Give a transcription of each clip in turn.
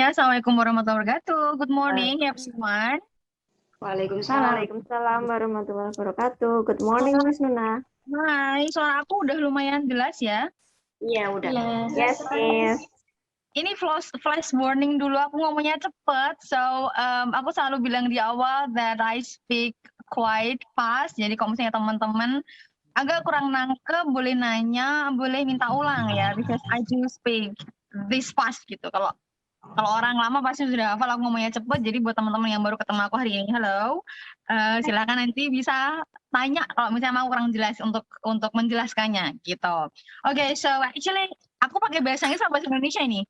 Assalamualaikum warahmatullahi wabarakatuh. Good morning, Waalaikumsalam everyone. Waalaikumsalam warahmatullahi wabarakatuh. Good morning, Miss Nuna. Hai, suara aku udah lumayan jelas ya. Iya, udah. Yes. Yes, Miss. Ini flash warning dulu, aku ngomongnya cepet. So, aku selalu bilang di awal that I speak quite fast. Jadi kalau misalnya teman-teman agak kurang nangkep, boleh nanya, boleh minta ulang ya. Because I do speak this fast gitu. Kalau orang lama pasti sudah hafal aku ngomongnya cepet. Jadi buat teman-teman yang baru ketemu aku hari ini, halo, silakan nanti bisa tanya kalau misalnya mau kurang jelas untuk menjelaskannya gitu. Oke, so actually aku pakai bahasa Inggris sama bahasa Indonesia ini.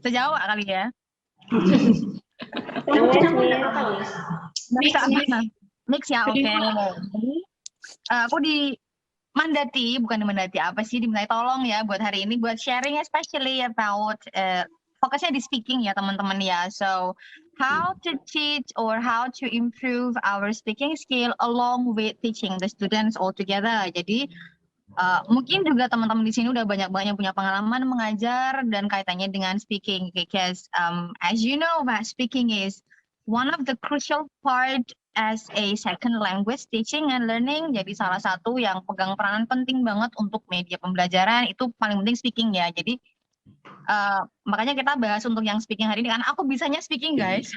Sejawa kali ya. Mix ya, oke. Jadi aku bukan dimandati apa sih, dimintai tolong ya buat hari ini buat sharing especially about fokusnya di speaking ya teman-teman ya. So how to teach or how to improve our speaking skill along with teaching the students all together. Jadi mungkin juga teman-teman di sini udah banyak punya pengalaman mengajar dan kaitannya dengan speaking because as you know speaking is one of the crucial part as a second language teaching and learning. Jadi salah satu yang pegang peranan penting banget untuk media pembelajaran itu paling penting speaking ya. Jadi makanya kita bahas untuk yang speaking hari ini karena aku bisanya speaking guys.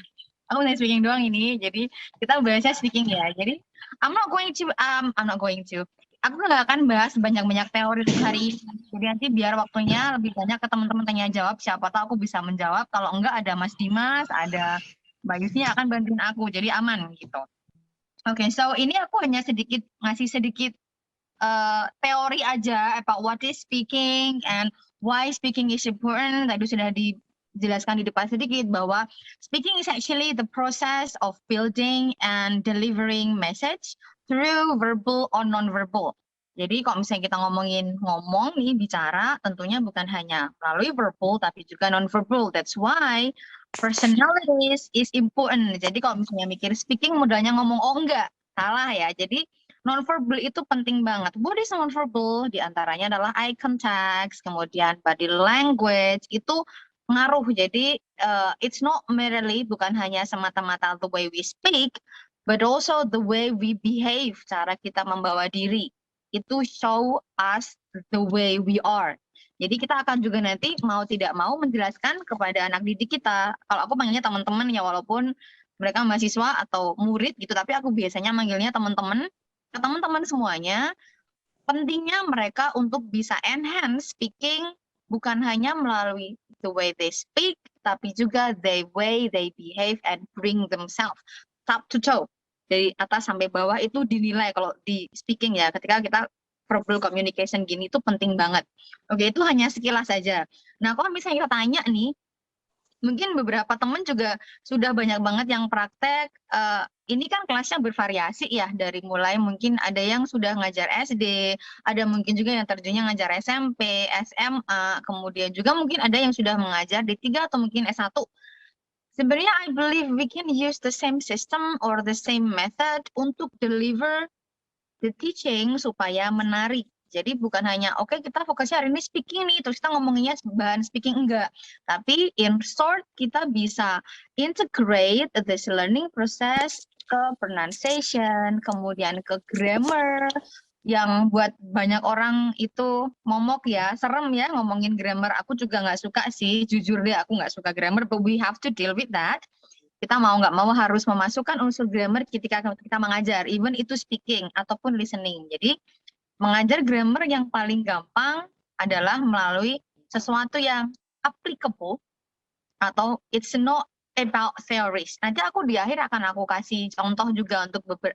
Aku bisa speaking doang ini. Jadi kita bahasnya speaking ya. Jadi I'm not going to. Aku nggak akan bahas banyak-banyak teori untuk hari ini. Jadi nanti biar waktunya lebih banyak ke teman-teman tanya jawab. Siapa tahu aku bisa menjawab. Kalau enggak ada Mas Dimas, ada Mbak Yusni akan bantuin aku. Jadi aman gitu. Oke, so ini aku hanya ngasih sedikit teori aja about what is speaking and why speaking is important. Tadi sudah dijelaskan di depan sedikit bahwa speaking is actually the process of building and delivering message through verbal or non-verbal. Jadi kalau misalnya kita ngomong nih, bicara, tentunya bukan hanya melalui verbal, tapi juga non-verbal. That's why personalities is important. Jadi kalau misalnya mikir speaking, modalnya ngomong, oh enggak, salah ya. Jadi non-verbal itu penting banget. What is non-verbal? Di antaranya adalah eye contact, kemudian body language, itu ngaruh. Jadi it's not merely, bukan hanya semata-mata the way we speak, but also the way we behave, cara kita membawa diri. Itu show us the way we are. Jadi kita akan juga nanti mau tidak mau menjelaskan kepada anak didik kita. Kalau aku panggilnya teman-teman ya, walaupun mereka mahasiswa atau murid gitu, tapi aku biasanya manggilnya teman-teman. Ke teman-teman semuanya, pentingnya mereka untuk bisa enhance speaking bukan hanya melalui the way they speak, tapi juga the way they behave and bring themselves top to toe. Dari atas sampai bawah itu dinilai kalau di speaking ya, ketika kita verbal communication gini itu penting banget. Oke, itu hanya sekilas saja. Nah, kalau misalnya kita tanya nih, mungkin beberapa teman juga sudah banyak banget yang praktek. Ini kan kelasnya bervariasi ya, dari mulai mungkin ada yang sudah ngajar SD, ada mungkin juga yang terjunnya ngajar SMP, SMA, kemudian juga mungkin ada yang sudah mengajar D3 atau mungkin S1. Sebenarnya I believe we can use the same system or the same method untuk deliver the teaching supaya menarik. Jadi bukan hanya oke, kita fokusnya hari ini speaking nih, terus kita ngomonginnya bahan speaking, enggak. Tapi in short kita bisa integrate this learning process ke pronunciation, kemudian ke grammar, yang buat banyak orang itu momok ya, serem ya ngomongin grammar. Aku juga nggak suka sih, jujur deh aku nggak suka grammar, but we have to deal with that. Kita mau nggak mau harus memasukkan unsur grammar ketika kita mengajar, even itu speaking ataupun listening. Jadi mengajar grammar yang paling gampang adalah melalui sesuatu yang applicable atau it's not about theories. Nanti aku di akhir akan aku kasih contoh juga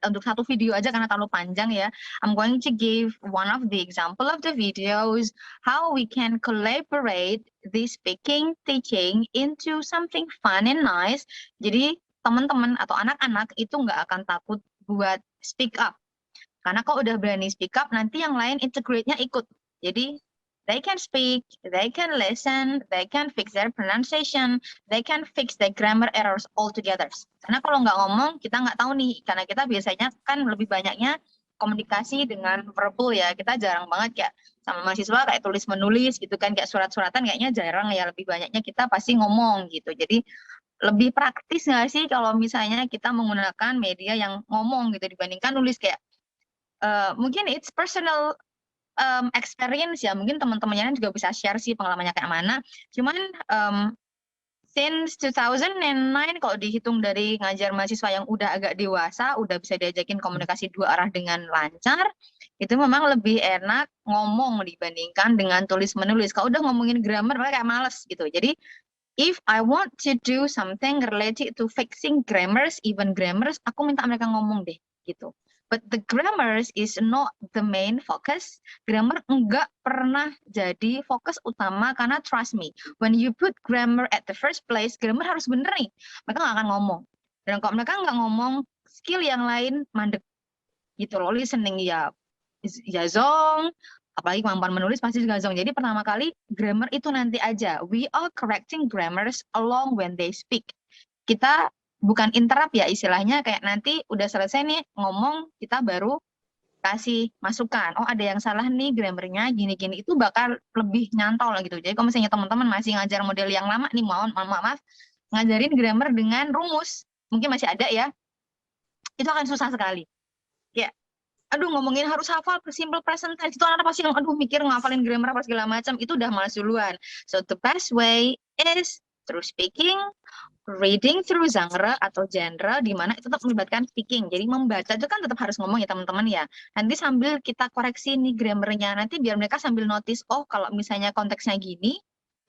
untuk satu video aja karena terlalu panjang ya. I'm going to give one of the example of the videos how we can collaborate the speaking teaching into something fun and nice. Jadi teman-teman atau anak-anak itu nggak akan takut buat speak up. Karena kalau udah berani speak up, nanti yang lain integrate-nya ikut. Jadi, they can speak, they can listen, they can fix their pronunciation, they can fix their grammar errors altogether. Karena kalau nggak ngomong, kita nggak tahu nih. Karena kita biasanya kan lebih banyaknya komunikasi dengan verbal ya. Kita jarang banget kayak sama mahasiswa kayak tulis menulis gitu kan, kayak surat-suratan kayaknya jarang ya, lebih banyaknya kita pasti ngomong gitu. Jadi lebih praktis nggak sih kalau misalnya kita menggunakan media yang ngomong gitu dibandingkan nulis kayak mungkin it's personal experience ya, mungkin teman-temannya juga bisa share sih pengalamannya kayak mana. Cuman since 2009 kalau dihitung dari ngajar mahasiswa yang udah agak dewasa, udah bisa diajakin komunikasi dua arah dengan lancar, itu memang lebih enak ngomong dibandingkan dengan tulis menulis. Kalau udah ngomongin grammar mereka kayak males gitu. Jadi if I want to do something related to fixing grammars, even grammars, aku minta mereka ngomong deh gitu. But the grammars is not the main focus. Grammar enggak pernah jadi fokus utama karena trust me, when you put grammar at the first place, grammar harus bener nih. Mereka nggak akan ngomong. Dan kalau mereka nggak ngomong, skill yang lain mandek gitu loh. Listening ya zong, apalagi kemampuan menulis pasti juga zong. Jadi pertama kali grammar itu nanti aja. We are correcting grammars along when they speak. Kita bukan interrupt ya istilahnya, kayak nanti udah selesai nih ngomong, kita baru kasih masukan. Oh ada yang salah nih grammarnya gini-gini, itu bakal lebih nyantol lah gitu. Jadi kalau misalnya teman-teman masih ngajar model yang lama nih, maaf, ngajarin grammar dengan rumus, mungkin masih ada ya, itu akan susah sekali. Ya, aduh ngomongin harus hafal simple present tense, itu anak pasti aduh mikir ngafalin grammar apa segala macam, itu udah malas duluan. So the best way is through speaking, reading through genre di mana itu tetap melibatkan speaking. Jadi membaca itu kan tetap harus ngomong ya teman-teman ya. Nanti sambil kita koreksi nih grammarnya, nanti biar mereka sambil notice, oh kalau misalnya konteksnya gini,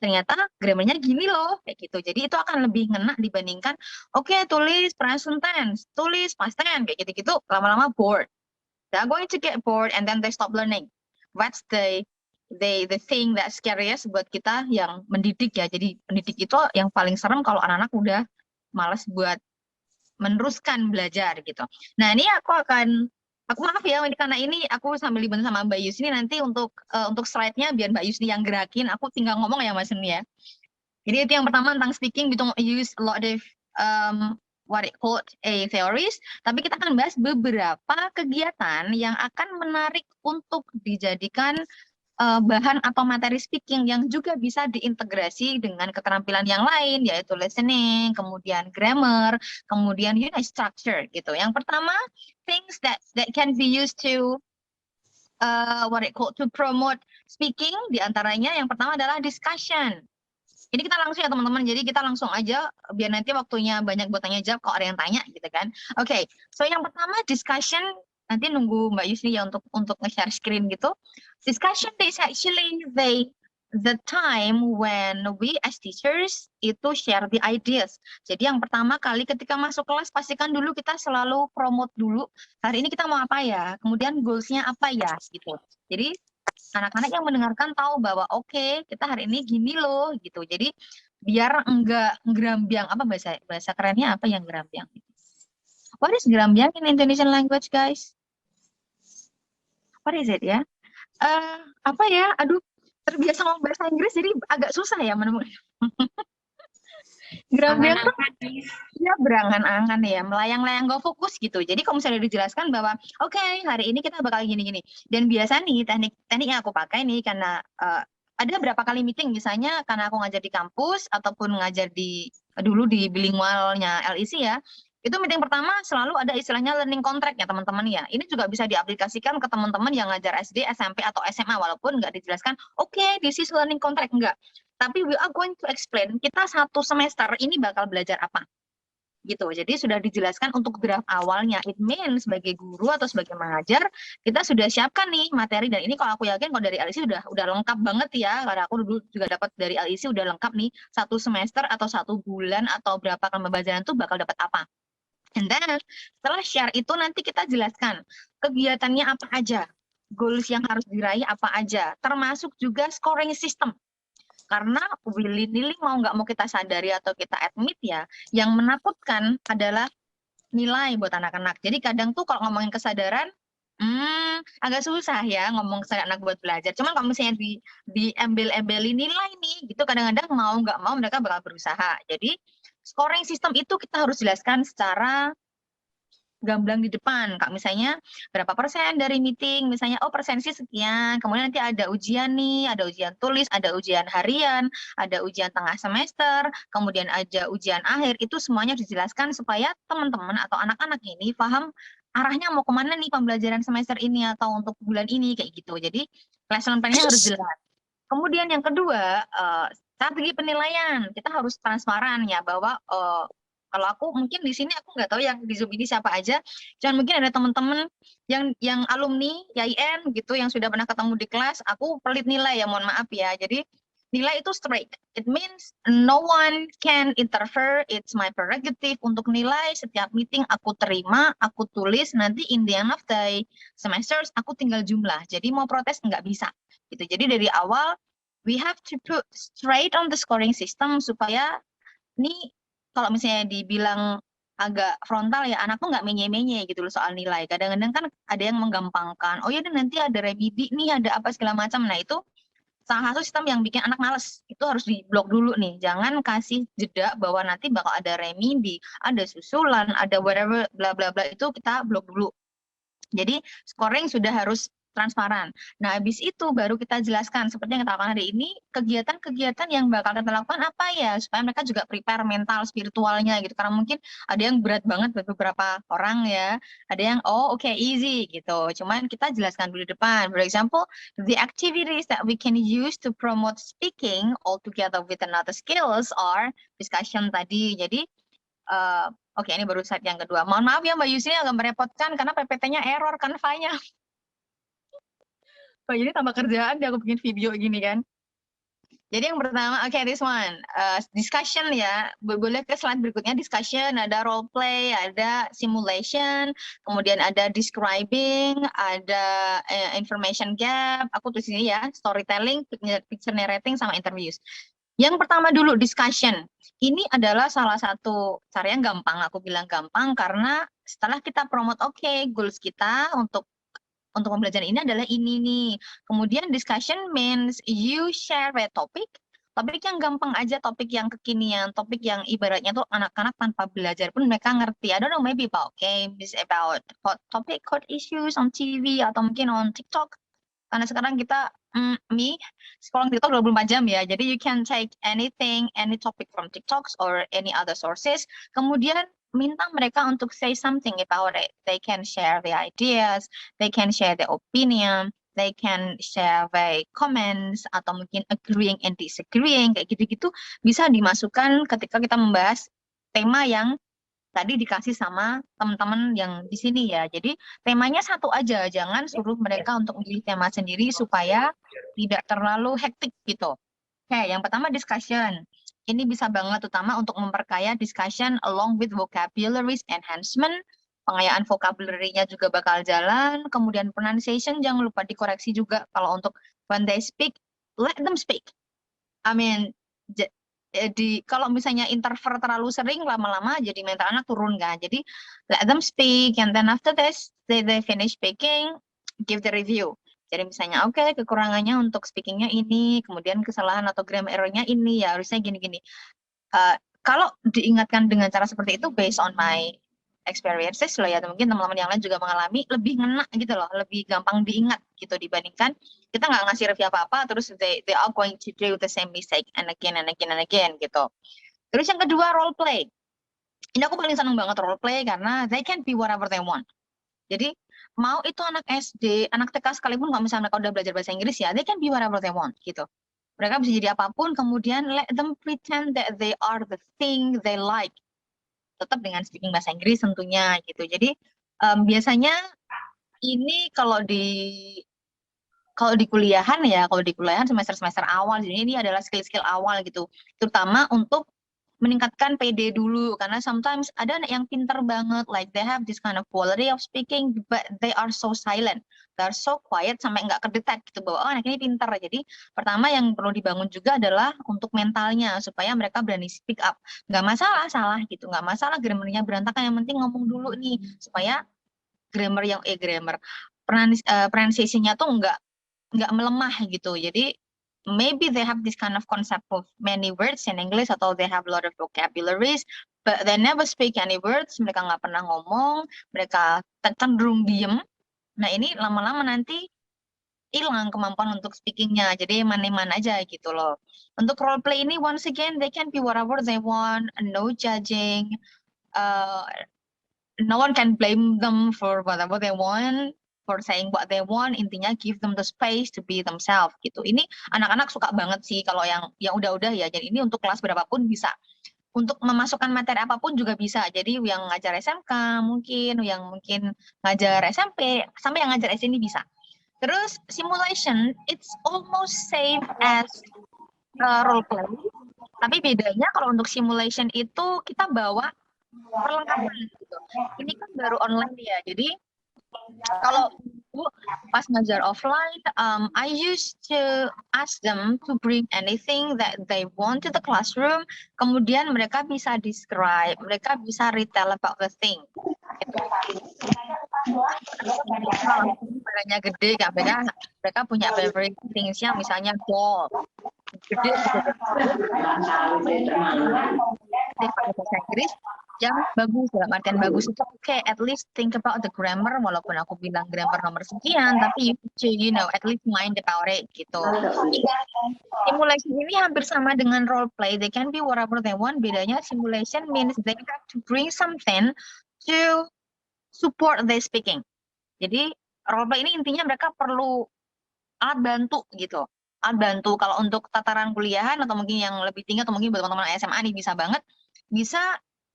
ternyata grammarnya gini loh, kayak gitu. Jadi itu akan lebih ngena dibandingkan, oke tulis present tense, tulis past tense, kayak gitu-gitu, lama-lama bored. They're going to get bored and then they stop learning. That's the thing that scariest buat kita yang mendidik ya. Jadi pendidik itu yang paling serem kalau anak-anak udah malas buat meneruskan belajar gitu. Nah ini aku maaf ya karena ini aku sambil dibantu sama Mbak Yusni, nanti untuk slide-nya biar Mbak Yusni yang gerakin, aku tinggal ngomong ya Mas Yusni ya. Jadi itu yang pertama tentang speaking, we don't use a lot of what it called theories, tapi kita akan bahas beberapa kegiatan yang akan menarik untuk dijadikan bahan atau materi speaking yang juga bisa diintegrasi dengan keterampilan yang lain, yaitu listening, kemudian grammar, kemudian structure gitu. Yang pertama, things that can be used to what it called to promote speaking, diantaranya yang pertama adalah discussion. Ini kita langsung ya teman-teman, jadi kita langsung aja biar nanti waktunya banyak buat tanya jawab kalau ada yang tanya gitu kan. Oke, so yang pertama discussion, nanti nunggu Mbak Yusni ya untuk nge-share screen gitu. Discussion is actually the time when we as teachers itu share the ideas. Jadi yang pertama kali ketika masuk kelas, pastikan dulu kita selalu promote dulu, hari ini kita mau apa ya, kemudian goals-nya apa ya gitu. Jadi anak-anak yang mendengarkan tahu bahwa oke, kita hari ini gini loh gitu. Jadi biar enggak gerambiang, apa bahasa kerennya apa yang gerambiang? What is gerambiang in Indonesian language, guys? What is it ya? Apa ya? Aduh, terbiasa ngomong bahasa Inggris jadi agak susah ya menemukan. Gerambiang tuh ya berangan-angan ya, melayang-layang gak fokus gitu. Jadi kalau misalnya dijelaskan bahwa oke, hari ini kita bakal gini-gini. Dan biasa nih teknik yang aku pakai nih karena ada berapa kali meeting, misalnya karena aku ngajar di kampus ataupun ngajar dulu di bilingualnya LIC ya. Itu meeting pertama selalu ada istilahnya learning contract ya teman-teman ya. Ini juga bisa diaplikasikan ke teman-teman yang ngajar SD, SMP atau SMA walaupun nggak dijelaskan, oke, this is learning contract, enggak. Tapi we are going to explain, kita satu semester ini bakal belajar apa. Gitu. Jadi sudah dijelaskan untuk draft awalnya. It means sebagai guru atau sebagai mengajar, kita sudah siapkan nih materi, dan ini kalau aku yakin kalau dari LIC udah lengkap banget ya. Karena aku dulu juga dapat dari LIC udah lengkap nih, satu semester atau 1 bulan atau berapa kali pembelajaran tuh bakal dapat apa. And then setelah share itu nanti kita jelaskan kegiatannya apa aja, goals yang harus diraih apa aja, termasuk juga scoring system. Karena willy-nilly mau nggak mau kita sadari atau kita admit ya, yang menakutkan adalah nilai buat anak-anak. Jadi kadang tuh kalau ngomongin kesadaran, agak susah ya ngomong kesadaran anak buat belajar. Cuman kalau misalnya diembel-embeli nilai nih, gitu kadang-kadang mau nggak mau mereka bakal berusaha. Jadi scoring system itu kita harus jelaskan secara gamblang di depan. Kak, misalnya berapa persen dari meeting, misalnya oh persensi sekian, kemudian nanti ada ujian nih, ada ujian tulis, ada ujian harian, ada ujian tengah semester, kemudian ada ujian akhir, itu semuanya dijelaskan supaya teman-teman atau anak-anak ini paham arahnya mau kemana nih pembelajaran semester ini atau untuk bulan ini kayak gitu. Jadi lesson plan-nya harus jelas. Kemudian yang kedua, strategi penilaian. Kita harus transparan ya bahwa kalau aku mungkin di sini aku nggak tahu yang di Zoom ini siapa aja, cuman mungkin ada teman-teman yang alumni YIN gitu yang sudah pernah ketemu di kelas, aku pelit nilai ya, mohon maaf ya. Jadi nilai itu straight. It means no one can interfere. It's my prerogative untuk nilai setiap meeting aku terima, aku tulis, nanti in the end of the semesters aku tinggal jumlah. Jadi mau protes nggak bisa. Gitu. Jadi dari awal we have to put straight on the scoring system supaya ini kalau misalnya dibilang agak frontal ya anak tuh nggak menye-menye gitu loh soal nilai. Kadang-kadang kan ada yang menggampangkan. Oh ya nanti ada remedi nih, ada apa segala macam. Nah itu salah satu sistem yang bikin anak males. Itu harus diblok dulu nih. Jangan kasih jeda bahwa nanti bakal ada remedi, ada susulan, ada whatever bla bla bla, itu kita blok dulu. Jadi scoring sudah harus transparan. Nah, habis itu baru kita jelaskan seperti yang kita lakukan hari ini, kegiatan-kegiatan yang bakal kita lakukan apa ya, supaya mereka juga prepare mental, spiritualnya gitu. Karena mungkin ada yang berat banget buat beberapa orang ya, ada yang oke, easy gitu. Cuman kita jelaskan dulu di depan. For example, the activities that we can use to promote speaking all together with another skills are discussion tadi. Jadi oke, ini baru slide yang kedua. Mohon maaf ya Mbak Yusri agak merepotkan karena PPT-nya error Canva-nya. Oh, jadi tambah kerjaan dia aku bikin video gini kan. Jadi yang pertama, this one, discussion ya. Boleh ke slide berikutnya, discussion, ada role play, ada simulation, kemudian ada describing, ada information gap, aku tulis ini ya, storytelling, picture narrating, sama interviews. Yang pertama dulu, discussion. Ini adalah salah satu cara yang gampang, aku bilang gampang, karena setelah kita promote, goals kita untuk pembelajaran ini adalah ini nih. Kemudian discussion means you share a topic yang gampang aja, topik yang kekinian, topik yang ibaratnya tuh anak-anak tanpa belajar pun mereka ngerti. I don't know, maybe about games, about hot topic, hot issues on TV, atau mungkin on TikTok. Karena sekarang kita, scrolling TikTok 24 jam ya, jadi you can take anything, any topic from TikToks or any other sources, kemudian minta mereka untuk say something about it. They can share the ideas, they can share the opinion, they can share the comments, atau mungkin agreeing and disagreeing, kayak gitu-gitu bisa dimasukkan ketika kita membahas tema yang tadi dikasih sama teman-teman yang di sini ya. Jadi temanya satu aja, jangan suruh mereka untuk memilih tema sendiri supaya tidak terlalu hektik gitu. Oke, yang pertama discussion. Ini bisa banget utama untuk memperkaya discussion along with vocabularies enhancement. Pengayaan vocabulary-nya juga bakal jalan. Kemudian pronunciation jangan lupa dikoreksi juga. Kalau untuk when they speak, let them speak. I mean, kalau misalnya interfere terlalu sering, lama-lama jadi mental anak turun kan. Jadi let them speak, and then after this they finish speaking, give the review. Jadi misalnya kekurangannya untuk speakingnya ini, kemudian kesalahan atau grammar error-nya ini, ya harusnya gini-gini. Kalau diingatkan dengan cara seperti itu based on my experiences loh ya, atau mungkin teman-teman yang lain juga mengalami, lebih ngena gitu loh, lebih gampang diingat gitu dibandingkan kita nggak ngasih review apa-apa terus they are going to do the same mistake and again and again and again gitu. Terus yang kedua, role play. Ini aku paling seneng banget role play karena they can be whatever they want. Jadi mau itu anak SD, anak TK sekalipun, kalau misalnya mereka udah belajar bahasa Inggris ya, they can be whatever they want gitu. Mereka bisa jadi apapun, kemudian let them pretend that they are the thing they like. Tetap dengan speaking bahasa Inggris tentunya gitu. Jadi biasanya ini kalau di kuliahan ya, kalau di kuliahan semester awal, jadi ini adalah skill-skill awal gitu. Terutama untuk meningkatkan PD dulu, karena sometimes ada anak yang pinter banget, like they have this kind of quality of speaking, but they are so silent, they are so quiet sampai nggak kedetek gitu bahwa anak ini pinter. Jadi pertama yang perlu dibangun juga adalah untuk mentalnya supaya mereka berani speak up. Nggak masalah salah gitu, nggak masalah grammarnya berantakan, yang penting ngomong dulu nih supaya pronunciation-nya tuh nggak melemah gitu. Jadi maybe they have this kind of concept of many words in English, atau they have a lot of vocabularies, but they never speak any words, mereka nggak pernah ngomong, mereka cenderung diem. Nah, ini lama-lama nanti hilang kemampuan untuk speakingnya, jadi man-man aja gitu loh. Untuk role play ini, once again, they can be whatever they want, no judging, no one can blame them for whatever they want, for saying what they want. Intinya give them the space to be themselves gitu. Ini anak-anak suka banget sih kalau yang udah-udah ya. Jadi ini untuk kelas berapapun bisa. Untuk memasukkan materi apapun juga bisa. Jadi yang ngajar SMK mungkin, yang mungkin ngajar SMP, sampai yang ngajar SD ini bisa. Terus simulation, it's almost same as role play. Tapi bedanya kalau untuk simulation itu kita bawa perlengkapan gitu. Ini kan baru online ya. Jadi kalau pas ngajar offline, I used to ask them to bring anything that they want to the classroom. Kemudian mereka bisa describe, mereka bisa retell about the thing. Barangnya gede, kan? Mereka punya favorite things-nya, misalnya ball. Gede, pakai bahasa Inggris yang bagus, dalam artian bagus itu okay, at least think about the grammar, walaupun aku bilang grammar nomor sekian, tapi you know, at least mind about it gitu. Simulation ini hampir sama dengan role play, they can be whatever they want. Bedanya simulation means they have to bring something to support their speaking. Jadi role play ini intinya mereka perlu alat bantu gitu. Alat bantu kalau untuk tataran kuliahan atau mungkin yang lebih tinggi atau mungkin buat teman-teman SMA nih bisa banget, bisa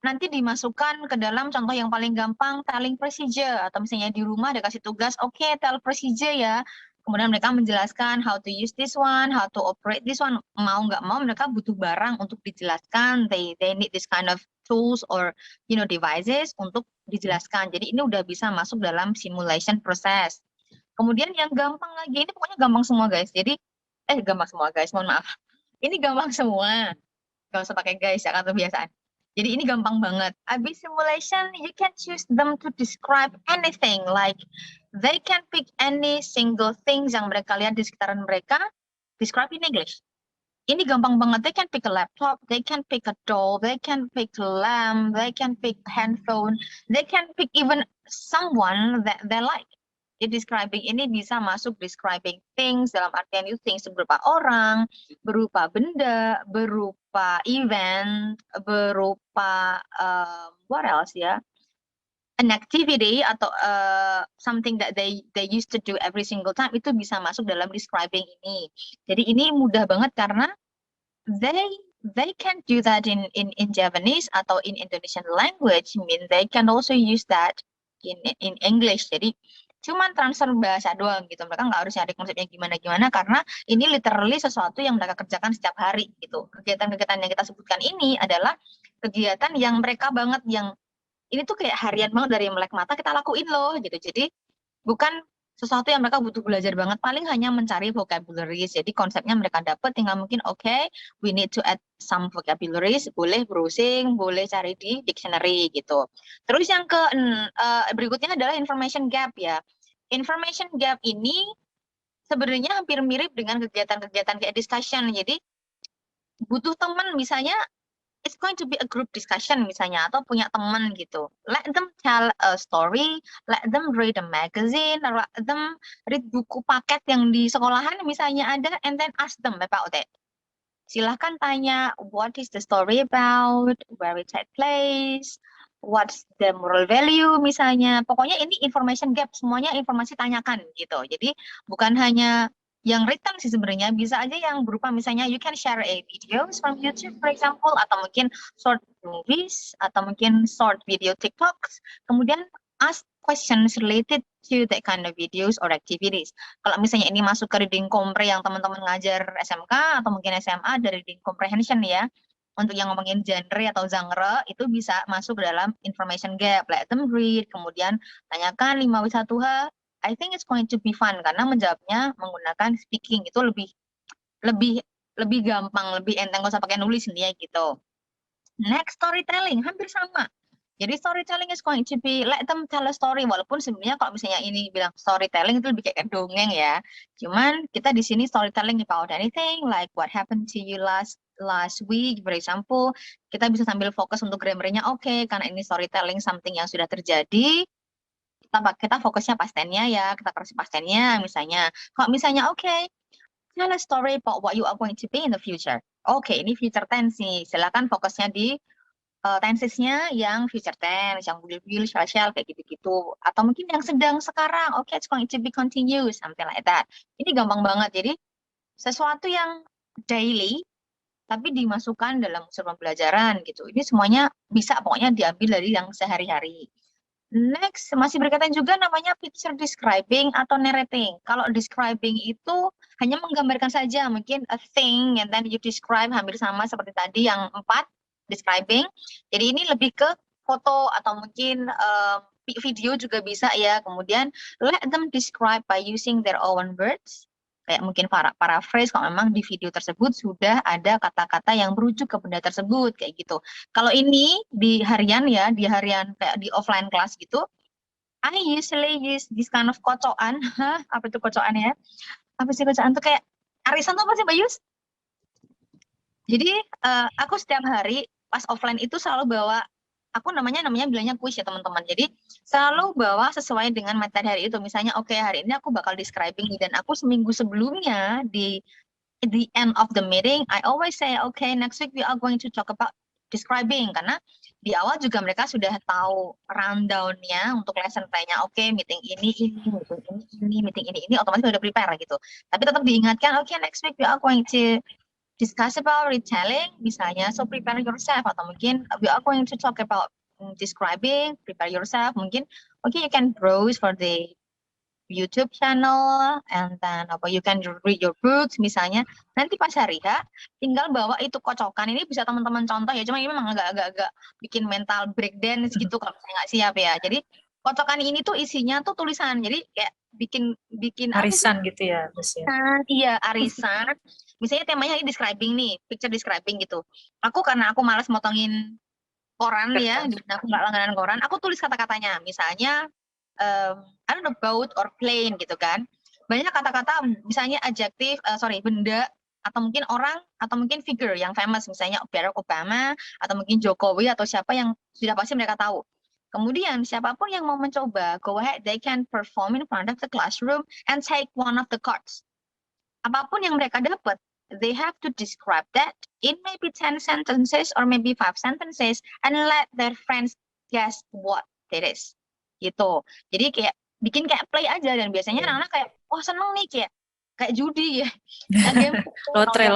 nanti dimasukkan ke dalam contoh yang paling gampang, telling procedure, atau misalnya di rumah ada kasih tugas, oke, tell procedure ya. Kemudian mereka menjelaskan how to use this one, how to operate this one. Mau nggak mau mereka butuh barang untuk dijelaskan. They need this kind of tools or devices untuk dijelaskan. Jadi ini udah bisa masuk dalam simulation process. Kemudian yang gampang lagi, ini pokoknya gampang semua guys. Jadi gampang semua guys, mohon maaf. Ini gampang semua. Gak usah pakai guys ya, kan kebiasaan. Jadi ini gampang banget. Abis simulation, you can choose them to describe anything. Like, they can pick any single things yang mereka lihat di sekitaran mereka, describe in English. Ini gampang banget. They can pick a laptop, they can pick a doll, they can pick a lamp, they can pick a handphone, they can pick even someone that they like. Jadi describing ini bisa masuk describing things, dalam artian itu things berupa orang, berupa benda, berupa event, berupa what else ya? An activity atau something that they used to do every single time, itu bisa masuk dalam describing ini. Jadi ini mudah banget karena they can do that in Japanese atau in Indonesian language. I mean they can also use that in English. Jadi cuman transfer bahasa doang gitu. Mereka nggak harus nyari konsepnya gimana-gimana karena ini literally sesuatu yang mereka kerjakan setiap hari gitu. Kegiatan-kegiatan yang kita sebutkan ini adalah kegiatan yang mereka banget, yang ini tuh kayak harian banget dari melek mata kita lakuin loh gitu. Jadi bukan sesuatu yang mereka butuh belajar banget, paling hanya mencari vocabularies. Jadi konsepnya mereka dapat, tinggal mungkin okay, we need to add some vocabularies, boleh browsing, boleh cari di dictionary gitu. Terus yang berikutnya adalah information gap ya. Information gap ini sebenarnya hampir mirip dengan kegiatan-kegiatan kayak discussion. Jadi butuh teman misalnya, it's going to be a group discussion misalnya, atau punya teman gitu. Let them tell a story, let them read a magazine, let them read buku paket yang di sekolahan misalnya ada, and then ask them about it. Silahkan tanya, what is the story about, where it take place, what's the moral value misalnya. Pokoknya ini information gap, semuanya informasi tanyakan gitu. Jadi bukan hanya yang written sih sebenarnya, bisa aja yang berupa misalnya you can share a videos from YouTube for example, atau mungkin short movies, atau mungkin short video TikToks, kemudian ask questions related to that kind of videos or activities. Kalau misalnya ini masuk ke reading compre yang teman-teman ngajar SMK atau mungkin SMA, dari reading comprehension ya, untuk yang ngomongin genre atau genre, itu bisa masuk dalam information gap. Let them read, kemudian tanyakan 5W1H. I think it's going to be fun karena menjawabnya menggunakan speaking itu lebih gampang, lebih enteng, nggak usah pakai nulis ini ya gitu. Next, storytelling, hampir sama. Jadi storytelling is going to be let them tell a story, walaupun sebenarnya kalau misalnya ini bilang storytelling itu lebih kayak dongeng ya. Cuman kita di sini storytelling about anything, like what happened to you last last week, for example, kita bisa sambil fokus untuk grammarnya, oke, karena ini storytelling something yang sudah terjadi, kita fokusnya past tense-nya ya, kita kasih past tense-nya misalnya. Kalau misalnya, oke, tell a story about what you are going to be in the future. Oke, ini future tense nih, silakan fokusnya di tenses-nya yang future tense, yang will, shall, kayak gitu-gitu. Atau mungkin yang sedang sekarang, oke, it's going to be continuous, something like that. Ini gampang banget, jadi sesuatu yang daily, tapi dimasukkan dalam unsur pembelajaran gitu. Ini semuanya bisa pokoknya diambil dari yang sehari-hari. Next, masih berkaitan juga namanya picture describing atau narrating. Kalau describing itu hanya menggambarkan saja, mungkin a thing, and then you describe hampir sama seperti tadi yang 4, describing. Jadi ini lebih ke foto atau mungkin video juga bisa ya. Kemudian let them describe by using their own words. Kayak mungkin paraphrase kalau memang di video tersebut sudah ada kata-kata yang merujuk ke benda tersebut, kayak gitu. Kalau ini di harian ya, di harian kayak di offline class gitu, I usually use this kind of kocokan. Hah, apa itu kocokan ya? Apa sih kocokan tuh kayak arisan tuh apa sih, Mbak Yus? Jadi aku setiap hari pas offline itu selalu bawa, aku namanya bilangnya kuis ya teman-teman. Jadi selalu bawa sesuai dengan materi hari itu. Misalnya oke, hari ini aku bakal describing dan aku seminggu sebelumnya di the end of the meeting, I always say, okay, next week we are going to talk about describing. Karena di awal juga mereka sudah tahu rundown-nya untuk lesson plan-nya. Oke, meeting ini, meeting ini, otomatis sudah prepare gitu. Tapi tetap diingatkan, okay, next week we are going to discuss about retelling, misalnya, so prepare yourself. Atau mungkin we are going to talk about describing, prepare yourself. Mungkin, okay, you can browse for the YouTube channel, and then you can read your books misalnya. Nanti pas hari H, tinggal bawa itu kocokan. Ini bisa teman-teman contoh ya, cuma ini memang agak bikin mental breakdance gitu kalau saya nggak siap ya. Jadi kocokan ini tuh isinya tuh tulisan, jadi kayak bikin arisan gitu ya, Bus ya. Iya, arisan. Misalnya temanya ini describing nih, picture describing gitu. Karena aku malas motongin koran ya, aku nggak langganan koran, aku tulis kata-katanya. Misalnya I don't know, boat or plane gitu kan. Banyak kata-kata misalnya adjektif, benda, atau mungkin orang, atau mungkin figure yang famous, misalnya Barack Obama, atau mungkin Jokowi, atau siapa yang sudah pasti mereka tahu. Kemudian siapapun yang mau mencoba, go ahead, they can perform in front of the classroom and take one of the cards. Apapun yang mereka dapat, they have to describe that in maybe 10 sentences or maybe 5 sentences and let their friends guess what it is. Gitu. Jadi kayak bikin kayak play aja, dan biasanya anak-anak kayak wah seneng nih, kayak judi ya. Game lotre.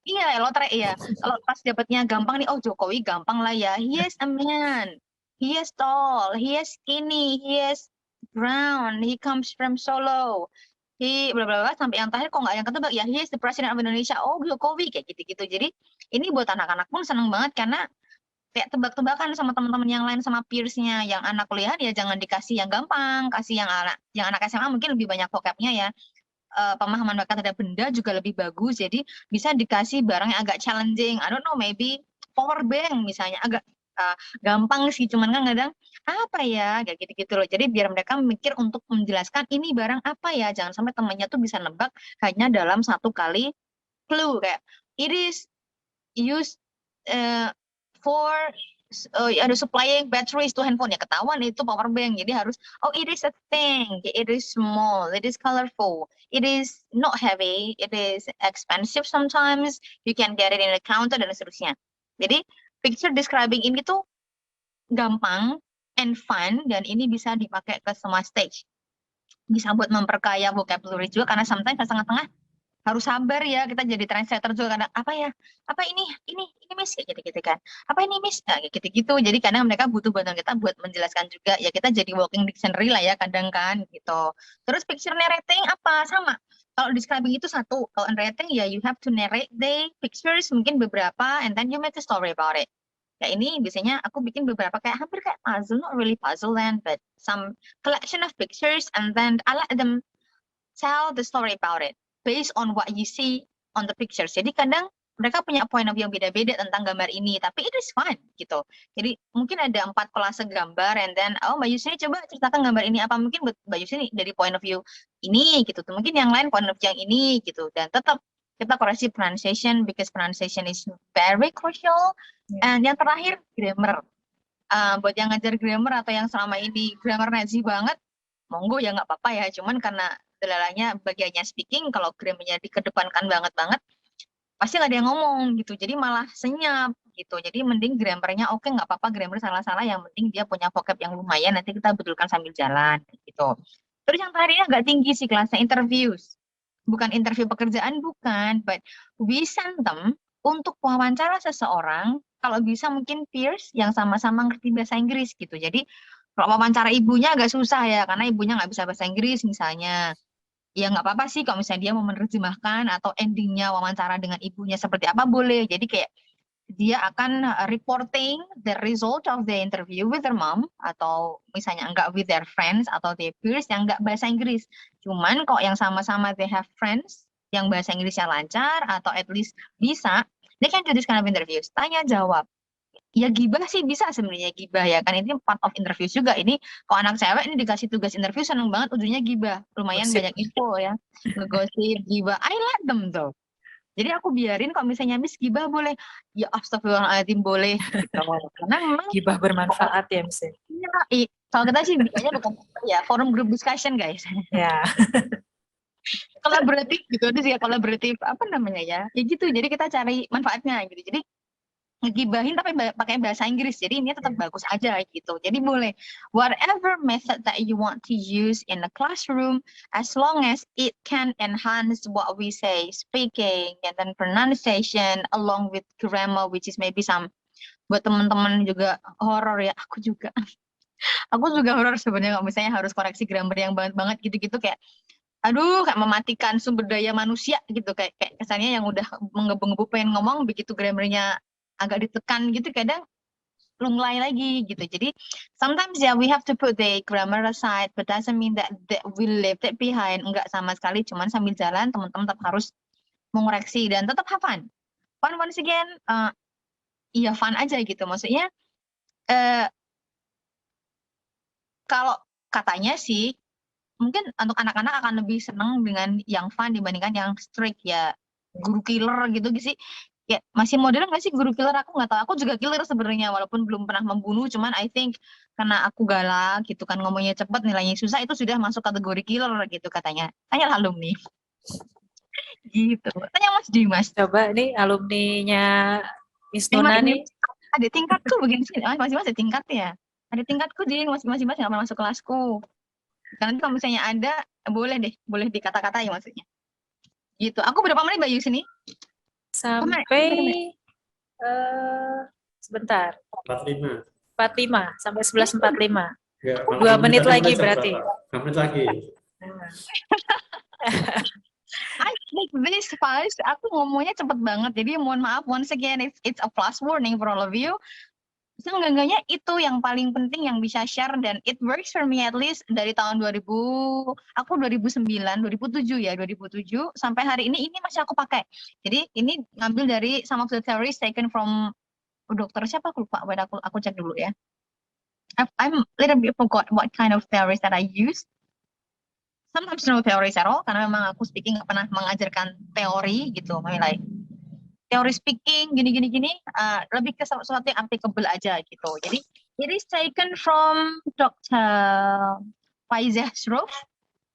Iya, lotre iya. Kalau pas dapatnya gampang nih, oh Jokowi gampang lah ya. He is a man. He is tall, he is skinny, he is brown, he comes from Solo. Bla bla bla sampai yang terakhir kok nggak yang ketebak ya, he is the president of Indonesia. Oh, Jokowi kayak gitu-gitu. Jadi ini buat anak-anak pun seneng banget karena kayak tebak-tebakan sama teman-teman yang lain, sama peers-nya. Yang anak kuliah ya jangan dikasih yang gampang, kasih yang anak SMA mungkin lebih banyak vocab-nya ya. Pemahaman mereka terhadap benda juga lebih bagus, jadi bisa dikasih barang yang agak challenging. I don't know, maybe power bank misalnya, agak gampang sih, cuman kan kadang apa ya kayak gitu-gitu loh. Jadi biar mereka mikir untuk menjelaskan ini barang apa ya, jangan sampai temannya tuh bisa nebak hanya dalam satu kali clue, kayak it is used for ada supplying batteries to handphone, ya ketahuan itu power bank. Jadi harus it is a thing, it is small, it is colorful, it is not heavy, it is expensive sometimes, you can get it in a counter dan seterusnya. Jadi picture describing ini tuh gampang and fun, dan ini bisa dipakai ke semua stage. Bisa buat memperkaya vocabulary juga, karena sometimes di tengah-tengah harus sabar ya, kita jadi translator juga kadang apa ini miss kayak gitu kan, apa ini miss kayak gitu-gitu. Jadi kadang mereka butuh bantuan kita buat menjelaskan juga ya, kita jadi walking dictionary lah ya kadang kan gitu. Terus picture narrating apa sama, kalau describing itu satu, kalau narrating ya you have to narrate the pictures mungkin beberapa, and then you make a story about it. Ya ini biasanya aku bikin beberapa kayak hampir kayak puzzle, not really puzzle then, but some collection of pictures, and then I let them tell the story about it based on what you see on the pictures. Jadi kadang mereka punya point of view yang beda-beda tentang gambar ini, tapi it is fun gitu. Jadi mungkin ada 4 kolase gambar, and then Mbak Yusni coba ceritakan gambar ini apa, mungkin Mbak Yusni dari point of view ini gitu. Mungkin yang lain point of view yang ini gitu, dan tetap kita koreksi pronunciation because pronunciation is very crucial. And yang terakhir grammar. Buat yang ngajar grammar atau yang selama ini grammar Nazi banget, monggo ya nggak apa-apa ya. Cuman karena dalalanya bagiannya speaking, kalau grammarnya dikedepankan banget, pasti nggak ada yang ngomong gitu. Jadi malah senyap gitu. Jadi mending grammarnya oke, nggak apa-apa grammar salah-salah, yang penting dia punya vocab yang lumayan, nanti kita betulkan sambil jalan gitu. Terus yang terakhirnya agak tinggi sih kelasnya, interviews. Bukan interview pekerjaan, bukan, but we send them untuk wawancara seseorang, kalau bisa mungkin peers yang sama-sama ngerti bahasa Inggris gitu. Jadi kalau wawancara ibunya agak susah ya, karena ibunya nggak bisa bahasa Inggris misalnya. Ya nggak apa-apa sih kalau misalnya dia mau menerjemahkan atau endingnya wawancara dengan ibunya seperti apa, boleh. Jadi kayak dia akan reporting the result of the interview with their mom, atau misalnya enggak with their friends atau their peers yang enggak bahasa Inggris. Cuman kok yang sama-sama they have friends yang bahasa Inggrisnya lancar atau at least bisa, they can do this kind of interviews. Tanya jawab. Ya gibah sih bisa sebenarnya, gibah ya kan, ini part of interview juga. Ini kalau anak cewek ini dikasih tugas interview seneng banget, ujungnya gibah. Lumayan banyak info ya, ngegosip, gibah. I let them though. Jadi aku biarin kalau misalnya Miss gibah boleh, ya astagfirullahaladzim boleh gitu. Karena memang Gibah bermanfaat ya Miss. iya, kalau kita sih bikanya bukan ya forum group discussion guys. Ya. Kolaboratif gitu, itu sih ya kolaboratif apa namanya ya. Ya gitu, jadi kita cari manfaatnya gitu. Jadi ngegibahin tapi pakai bahasa Inggris, jadi ini tetap bagus aja gitu. Jadi boleh whatever method that you want to use in the classroom, as long as it can enhance what we say, speaking and then pronunciation along with grammar, which is maybe some, buat teman-teman juga horor ya, aku juga horor sebenarnya kalau misalnya harus koreksi grammar yang banget gitu-gitu, kayak aduh kayak mematikan sumber daya manusia gitu, kayak kesannya yang udah menggebu-gebu pengen ngomong, begitu grammarnya agak ditekan gitu kadang lunglai lagi gitu. Jadi sometimes ya we have to put the grammar aside, but doesn't mean that we left it behind. Enggak sama sekali, cuman sambil jalan teman-teman tetap harus mengoreksi dan tetap have fun. Fun once again, iya fun aja gitu. Maksudnya kalau katanya sih mungkin untuk anak-anak akan lebih senang dengan yang fun dibandingkan yang strict ya, guru killer gitu sih. Ya masih modern nggak sih guru killer? Aku nggak tahu. Aku juga killer sebenarnya walaupun belum pernah membunuh. Cuman I think karena aku galak gitu kan, ngomongnya cepat, nilainya susah, itu sudah masuk kategori killer gitu katanya. Tanya alumni. Gitu. Tanya Mas Dimas. Coba nih alumninya Miss Nuna nih. Ada tingkatku begini sih. Mas Dimas ada tingkat ya. Ada tingkatku jadi Mas Dimas nggak pernah masuk kelasku. Nanti kalau misalnya ada boleh deh, boleh dikata-katai maksudnya. Gitu. Aku berapa menit Mbak Yu sini? Sampai sebentar. 45 sampai 11.45. Ya, 2 menit lagi berarti. 2 menit lagi. I think this fast. Aku ngomongnya cepet banget. Jadi mohon maaf once again, it's a plus warning for all of you. Seenggaknya itu yang paling penting yang bisa share, dan it works for me at least dari tahun 2000, aku 2009, 2007 ya, 2007 sampai hari ini masih aku pakai. Jadi ini ngambil dari some of the theories taken from dokter siapa aku lupa, aku cek dulu ya. I'm little bit forgot what kind of theories that I use. Sometimes no theories at all, karena memang aku speaking nggak pernah mengajarkan teori gitu, like teori speaking gini, lebih ke sesuatu yang applicable aja gitu. Jadi it is taken from Dr. Faizah Shroff.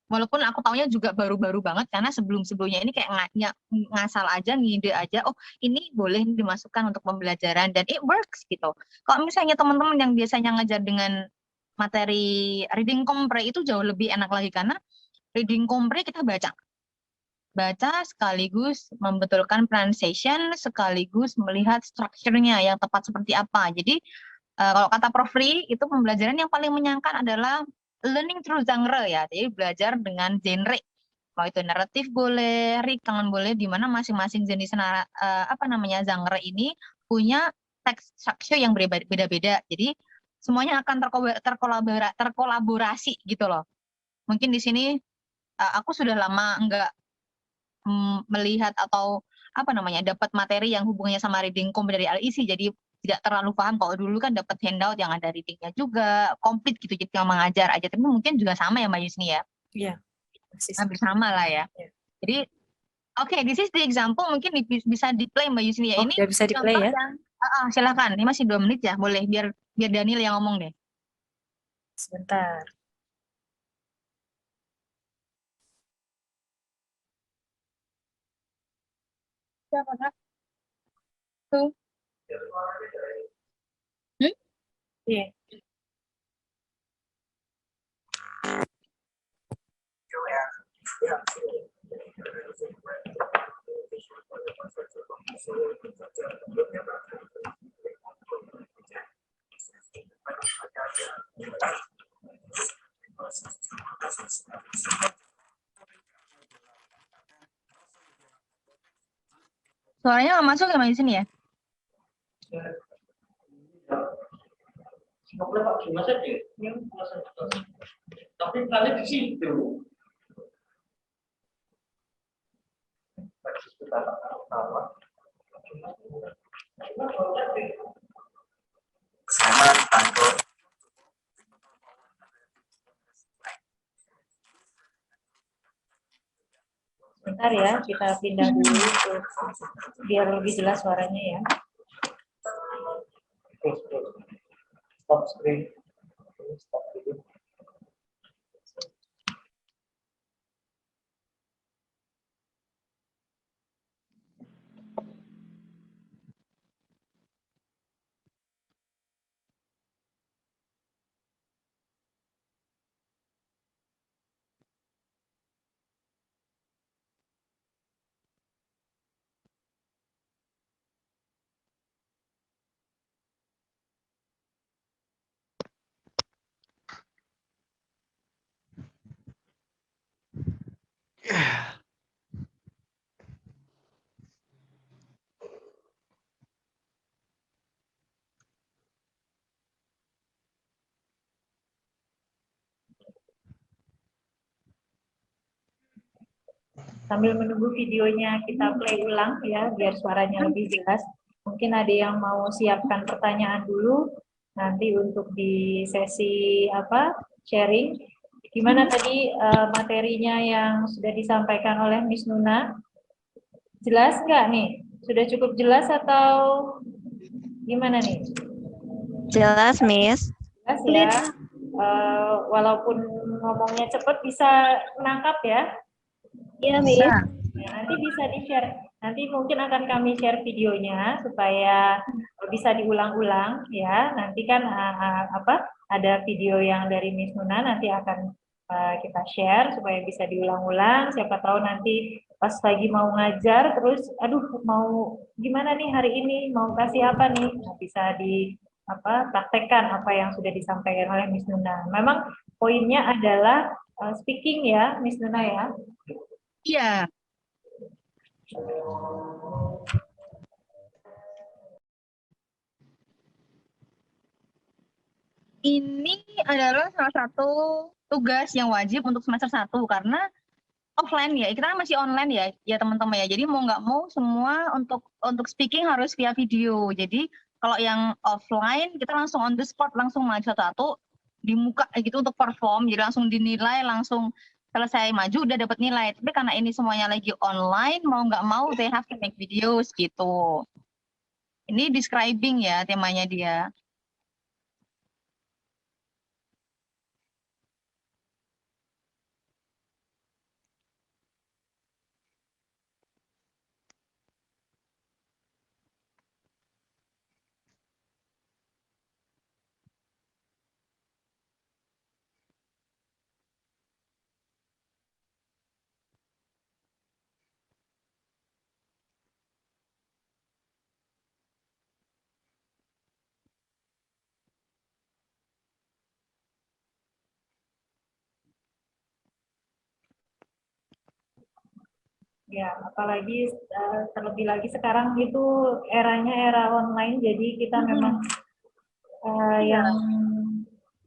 Walaupun aku taunya juga baru-baru banget, karena sebelumnya ini kayak ngasal aja, ngide aja, oh ini boleh dimasukkan untuk pembelajaran, dan it works gitu. Kalau misalnya teman-teman yang biasanya ngajar dengan materi reading compre itu jauh lebih enak lagi, karena reading compre kita baca sekaligus membetulkan pronunciation, sekaligus melihat strukturnya yang tepat seperti apa. Jadi kalau kata Prof. Ri, itu pembelajaran yang paling menyenangkan adalah learning through genre ya. Jadi belajar dengan genre. Mau itu naratif boleh, recount boleh, di mana masing-masing jenis genre ini punya text structure yang beda-beda. Jadi semuanya akan terkolaborasi gitu loh. Mungkin di sini aku sudah lama enggak melihat atau dapat materi yang hubungannya sama reading compre dari LIC, jadi tidak terlalu paham. Kalau dulu kan dapat handout yang ada readingnya juga komplit gitu, jadi tinggal mengajar aja. Tapi mungkin juga sama ya Mbak Yusni ya? Iya. Hampir sama lah ya. Ya. Jadi Oke, this is the example. Mungkin bisa di-play Mbak Yusni ya. Oh, Ini udah bisa di-play contoh ya? yang silakan. Ini masih 2 menit ya, boleh biar Daniel yang ngomong deh. Sebentar. Siapa Kak? Tuh. Iya. Suaranya nggak masuk ya Mbak Yusni ya? Tapi kali di situ. Bentar ya, kita pindah dulu biar lebih jelas suaranya ya. Stop screen. Stop video. Sambil menunggu videonya kita play ulang ya, biar suaranya lebih jelas. Mungkin ada yang mau siapkan pertanyaan dulu, nanti untuk di sesi sharing. Gimana tadi materinya yang sudah disampaikan oleh Miss Nuna? Jelas nggak nih? Sudah cukup jelas atau gimana nih? Jelas, Miss. Jelas ya. Walaupun ngomongnya cepat bisa menangkap ya. Iya, Miss. Bisa. Ya, nanti bisa di-share. Nanti mungkin akan kami share videonya supaya bisa diulang-ulang ya. Nanti kan ada video yang dari Miss Nuna nanti akan kita share supaya bisa diulang-ulang. Siapa tahu nanti pas lagi mau ngajar terus aduh mau gimana nih hari ini, mau kasih apa nih? Nah, bisa praktekkan apa yang sudah disampaikan oleh Miss Nuna. Memang poinnya adalah speaking ya, Miss Nuna ya. Iya. Ini adalah salah satu tugas yang wajib untuk semester 1 karena offline ya, kita kan masih online ya teman-teman ya. Jadi mau nggak mau semua untuk speaking harus via video. Jadi kalau yang offline kita langsung on the spot, langsung maju satu-satu di muka gitu untuk perform. Jadi langsung dinilai, langsung selesai maju udah dapat nilai. Tapi karena ini semuanya lagi online, mau nggak mau they have to make videos gitu. Ini describing ya temanya dia. Ya, apalagi terlebih lagi sekarang itu eranya era online, jadi kita memang yang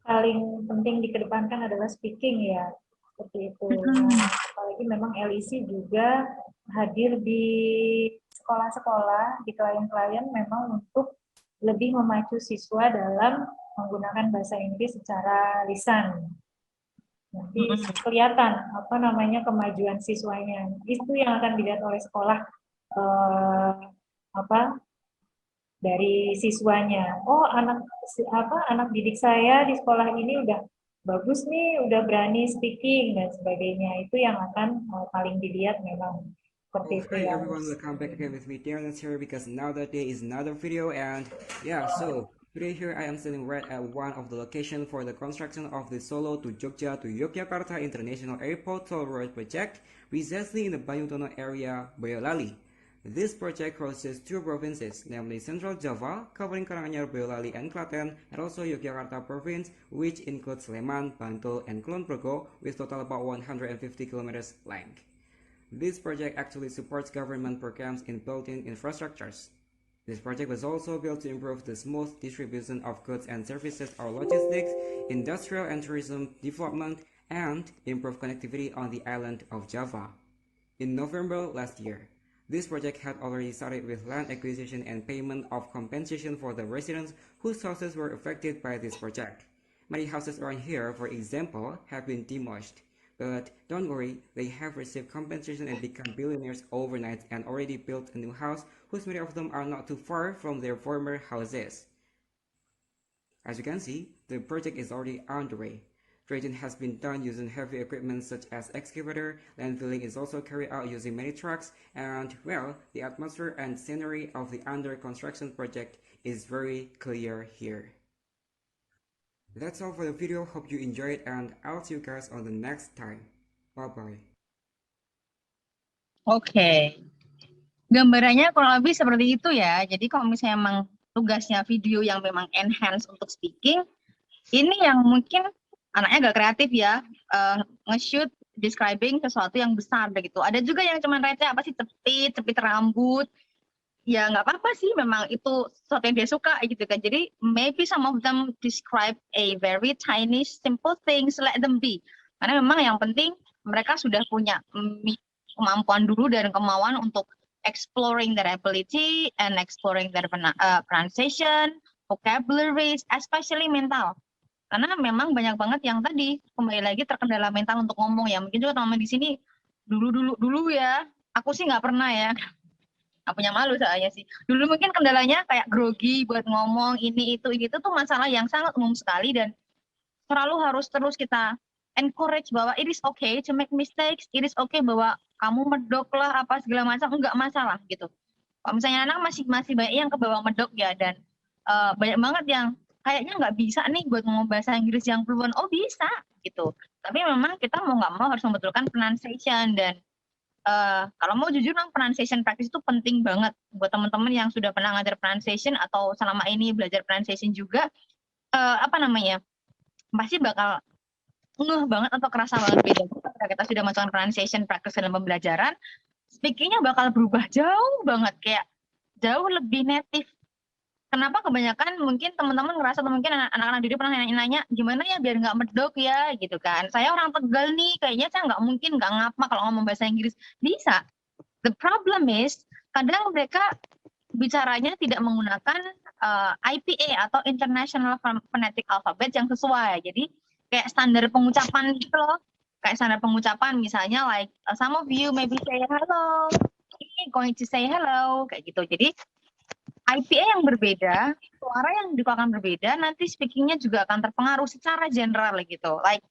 paling penting dikedepankan adalah speaking ya, seperti itu. Nah, apalagi memang LEC juga hadir di sekolah-sekolah, di klien-klien memang untuk lebih memacu siswa dalam menggunakan bahasa Inggris secara lisan. Nanti kelihatan apa namanya kemajuan siswanya. Itu yang akan dilihat oleh sekolah apa dari siswanya. Oh, anak didik saya di sekolah ini udah bagus nih, udah berani speaking dan sebagainya. Itu yang akan paling dilihat memang seperti itu Hey ya. everyone, welcome back again with me, Terrence here, because another day is another video, and yeah, so today here I am standing right at one of the location for the construction of the Solo to Jogja to Yogyakarta International Airport Toll Road project, precisely in the Banyutono area, Boyolali. This project crosses two provinces, namely Central Java, covering Karanganyar, Boyolali, and Klaten, and also Yogyakarta province, which includes Sleman, Bantul, and Kulon Progo, with total about 150 kilometers length. This project actually supports government programs in building infrastructures. This project was also built to improve the smooth distribution of goods and services or logistics, industrial and tourism development, and improve connectivity on the island of Java. In November last year, this project had already started with land acquisition and payment of compensation for the residents whose houses were affected by this project. Many houses around here, for example, have been demolished. But don't worry, they have received compensation and become billionaires overnight and already built a new house, whose many of them are not too far from their former houses. As you can see, the project is already underway. Dredging has been done using heavy equipment such as excavator, land filling is also carried out using many trucks, and well, the atmosphere and scenery of the under construction project is very clear here. That's all for the video, hope you enjoyed, and I'll see you guys on the next time. Bye bye. Oke. Gambarannya kurang lebih seperti itu ya. Jadi kalau misalnya memang tugasnya video yang memang enhance untuk speaking, ini yang mungkin anaknya agak kreatif ya, nge-shoot describing sesuatu yang besar begitu. Ada juga yang cuma receh apa sih, cepit rambut. Ya nggak apa-apa sih, memang itu sesuatu yang dia suka gitu kan. Jadi maybe some of them describe a very tiny simple things, let them be. Karena memang yang penting mereka sudah punya kemampuan dulu dan kemauan untuk exploring their ability and exploring their pronunciation, vocabularies, especially mental. Karena memang banyak banget yang tadi kembali lagi terkendala mental untuk ngomong ya. Mungkin juga teman-teman di sini dulu ya. Aku sih nggak pernah ya. Nggak punya malu saya sih. Dulu mungkin kendalanya kayak grogi buat ngomong ini itu tuh masalah yang sangat umum sekali, dan selalu harus terus kita encourage bahwa it is okay to make mistakes, it is okay bahwa kamu medok lah apa segala macam, enggak masalah gitu. Kalau misalnya anak masih banyak yang kebawa medok ya, dan banyak banget yang kayaknya nggak bisa nih buat ngomong bahasa Inggris yang fluent. Oh bisa gitu. Tapi memang kita mau nggak mau harus membetulkan pronunciation, dan kalau mau jujur, pronunciation practice itu penting banget buat teman-teman yang sudah pernah ngajar pronunciation atau selama ini belajar pronunciation juga. Pasti bakal ngeh banget atau kerasa banget beda. Ketika kita sudah masukkan pronunciation practice dalam pembelajaran, speakingnya bakal berubah jauh banget, kayak jauh lebih native. Kenapa kebanyakan mungkin teman-teman ngerasa, atau mungkin anak-anak didik pernah nanya, gimana ya biar nggak medok ya gitu kan. Saya orang Tegal nih, kayaknya saya nggak mungkin nggak ngapa kalau ngomong bahasa Inggris. Bisa. The problem is, kadang mereka bicaranya tidak menggunakan IPA atau International Phonetic Alphabet yang sesuai. Jadi kayak standar pengucapan gitu loh. Kayak standar pengucapan misalnya like some of you maybe say hello, going to say hello, kayak gitu. Jadi IPA yang berbeda, suara yang dikeluarkan berbeda, nanti speakingnya juga akan terpengaruh secara general gitu. Like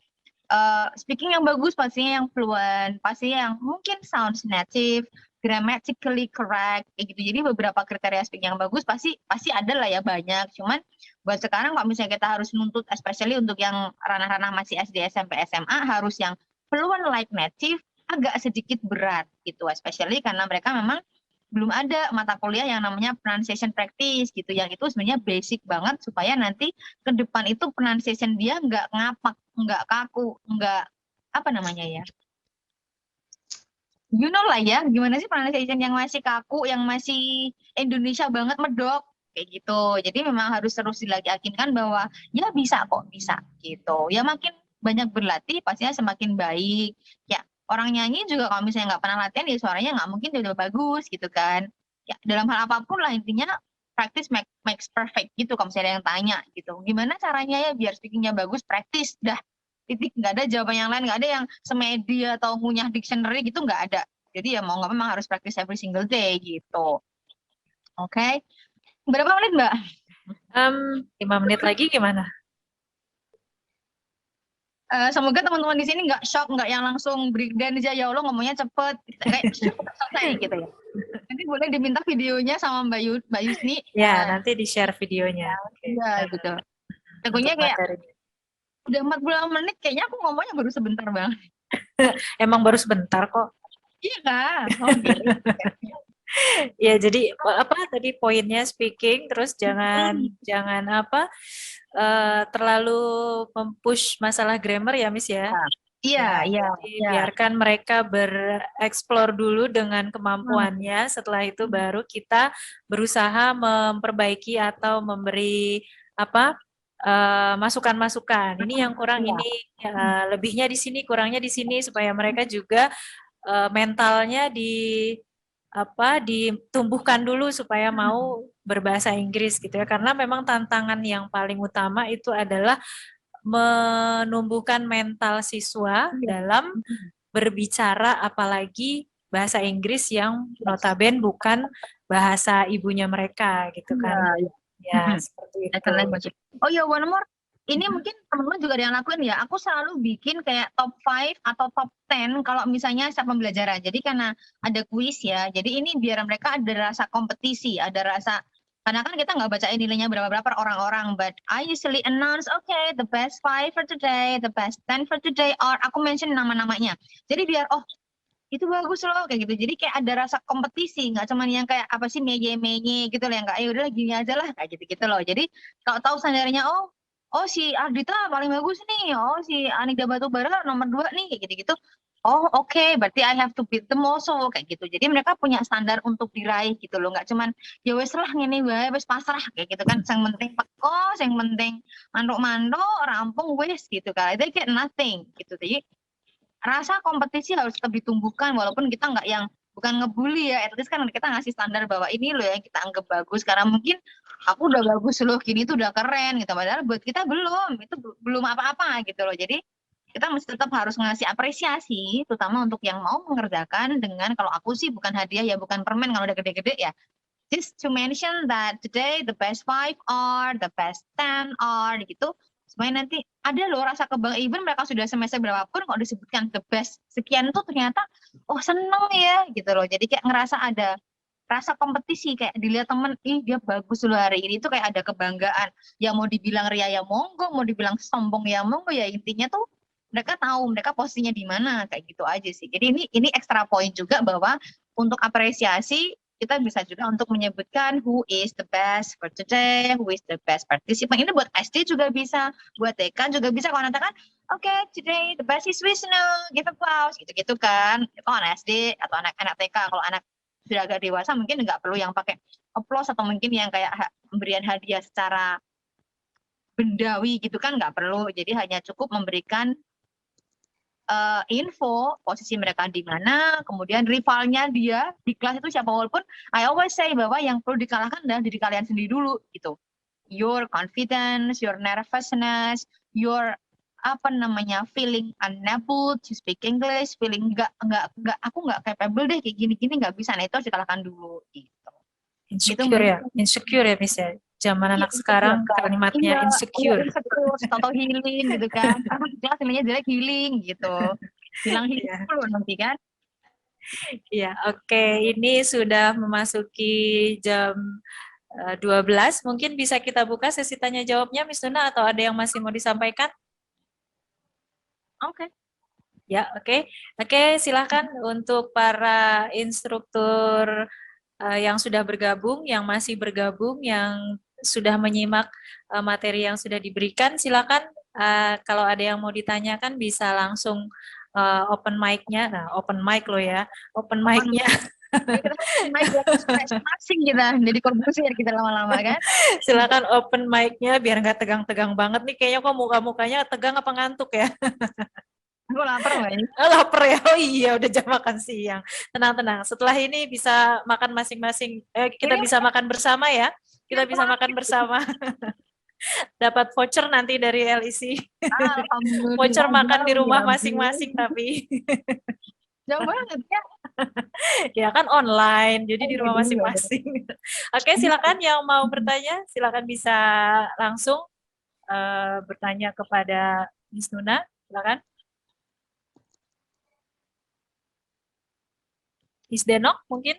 speaking yang bagus pastinya yang fluent, pastinya yang mungkin sounds native, grammatically correct, kayak gitu. Jadi beberapa kriteria speaking yang bagus pasti ada lah ya, banyak. Cuman buat sekarang kalau misalnya kita harus nuntut, especially untuk yang ranah-ranah masih SD, SMP, SMA, harus yang fluent like native, agak sedikit berat gitu, especially karena mereka memang belum ada mata kuliah yang namanya pronunciation practice gitu, yang itu sebenarnya basic banget supaya nanti ke depan itu pronunciation dia nggak ngapak, nggak kaku, nggak apa namanya ya, you know lah ya, gimana sih pronunciation yang masih kaku, yang masih Indonesia banget, medok kayak gitu. Jadi memang harus terus diyakinkan bahwa ya bisa kok, bisa gitu. Ya makin banyak berlatih pastinya semakin baik ya. Orang nyanyi juga kalau misalnya nggak pernah latihan, ya suaranya nggak mungkin tiba-tiba bagus gitu kan. Ya dalam hal apapun lah, intinya practice makes perfect gitu. Kalau misalnya ada yang tanya gitu, gimana caranya ya biar speakingnya bagus, practice dah titik, nggak ada jawaban yang lain, nggak ada yang semedi atau ngunyah dictionary gitu, nggak ada. Jadi ya mau nggak memang harus practice every single day gitu. Oke. Berapa menit, Mbak? 5 menit lagi gimana? Semoga teman-teman di sini nggak shock, nggak yang langsung breakdown aja, ya Allah ngomongnya cepet, kayak selesai gitu ya. Nanti boleh diminta videonya sama Mbak Yusni. Ya, nanti di-share videonya. Iya gitu. Untuk Takutnya kayak materi. udah 40 menit, kayaknya aku ngomongnya baru sebentar banget. Emang baru sebentar kok. Iya kan? Oh, gitu. Ya, jadi apa tadi poinnya speaking, terus jangan apa terlalu mempush masalah grammar ya, Miss ya. Iya, iya. Jadi biarkan mereka bereksplor dulu dengan kemampuannya. Setelah itu baru kita berusaha memperbaiki atau memberi apa masukan-masukan. Ini yang kurang, ini lebihnya di sini, kurangnya di sini, supaya mereka juga mentalnya ditumbuhkan dulu supaya mau berbahasa Inggris gitu ya, karena memang tantangan yang paling utama itu adalah menumbuhkan mental siswa dalam berbicara, apalagi bahasa Inggris yang notabene bukan bahasa ibunya mereka gitu kan. Ya, seperti itu. Oh ya, one more. Ini mungkin teman-teman juga ada yang lakuin ya. Aku selalu bikin kayak top 5 atau top 10 kalau misalnya saat pembelajaran. Jadi karena ada kuis ya. Jadi ini biar mereka ada rasa kompetisi, ada rasa, karena kan kita nggak bacain nilainya berapa-berapa per orang-orang. But I usually announce, okay, the best 5 for today, the best 10 for today, or aku mention nama-namanya. Jadi biar, oh itu bagus loh kayak gitu. Jadi kayak ada rasa kompetisi, nggak cuman yang kayak apa sih menye gitu loh, yang kayak udah gini aja lah kayak gitu loh. Jadi kalau tahu standarnya, oh si Ardita paling bagus nih, oh si Anida Batubara nomor 2 nih kayak gitu. Oh oke, berarti I have to beat them also kayak gitu. Jadi mereka punya standar untuk diraih gitu loh, nggak cuman ya wes lah ngene wae wes pasrah kayak gitu kan. Yang penting pekos, yang penting mandok-mandok rampung wes gitu kan. They get nothing gitu. Jadi rasa kompetisi harus tetap ditumbuhkan, walaupun kita nggak yang bukan ngebully ya, at least kan kita ngasih standar bahwa ini loh yang kita anggap bagus, karena mungkin aku udah bagus loh, gini tuh udah keren gitu, padahal buat kita belum, itu belum apa-apa gitu loh. Jadi kita mesti tetap harus ngasih apresiasi, terutama untuk yang mau mengerjakan dengan, kalau aku sih bukan hadiah ya, bukan permen kalau udah gede-gede ya, just to mention that today the best 5 are, the best 10 are gitu. Supaya nanti ada loh rasa kebanggaan, even mereka sudah semester berapapun kalau disebutkan the best sekian tuh ternyata oh seneng ya gitu loh. Jadi kayak ngerasa ada rasa kompetisi, kayak dilihat temen, ih dia bagus loh hari ini, tuh kayak ada kebanggaan. Ya mau dibilang ria ya monggo, mau dibilang sombong ya monggo, ya intinya tuh mereka tahu mereka posisinya di mana kayak gitu aja sih. Jadi ini extra point juga bahwa untuk apresiasi kita bisa juga untuk menyebutkan who is the best for today, who is the best participant. Ini buat SD juga bisa, buat TK juga bisa. Kalau nanti kan, okay, today the best is Wisnu, give applause, gitu-gitu kan. Itu anak SD atau anak-anak TK. Kalau anak sudah agak dewasa mungkin nggak perlu yang pakai applause, atau mungkin yang kayak pemberian hadiah secara bendawi gitu kan, nggak perlu. Jadi hanya cukup memberikan info posisi mereka di mana, kemudian rivalnya dia di kelas itu siapa. Walaupun I always say bahwa yang perlu dikalahkan adalah diri kalian sendiri dulu gitu. Your confidence, your nervousness, your feeling unable to speak English, feeling aku nggak capable deh kayak gini-gini, nggak bisa. Nah itu harus dikalahkan dulu gitu. Insecure ya Miss ya. Zaman anak sekarang kalimatnya insecure. Atau healing gitu kan. Jelas nilainya jelek, healing gitu. Bilang healing dulu nanti kan. Iya, oke. Ini sudah memasuki jam 12. Mungkin bisa kita buka sesi tanya jawabnya Miss Nuna, atau ada yang masih mau disampaikan? Oke. Ya, oke. Oke, silakan untuk para instruktur yang sudah bergabung, yang masih bergabung, yang sudah menyimak materi yang sudah diberikan, silakan kalau ada yang mau ditanyakan bisa langsung open mic-nya. Nah, open mic loh ya, open mic-nya. Asing kita, jadi korupsi kita lama-lama kan. Silakan open mic-nya biar nggak tegang-tegang banget nih. Kayaknya kok muka-mukanya tegang apa ngantuk ya? Aku lapar banget. Lapar ya? Oh iya, udah jam makan siang. Tenang-tenang. Setelah ini bisa makan masing-masing. Kita bisa makan bersama ya. Kita bisa makan bersama. Dapat voucher nanti dari LEC. Alhamdulillah. Voucher makan di rumah ya, masing-masing tapi. Jauh banget ya. Ya kan online, jadi di Oh, rumah iya, iya. masing-masing. Oke, silakan yang mau bertanya, silakan bisa langsung bertanya kepada Miss Nuna, silakan. Miss Denok mungkin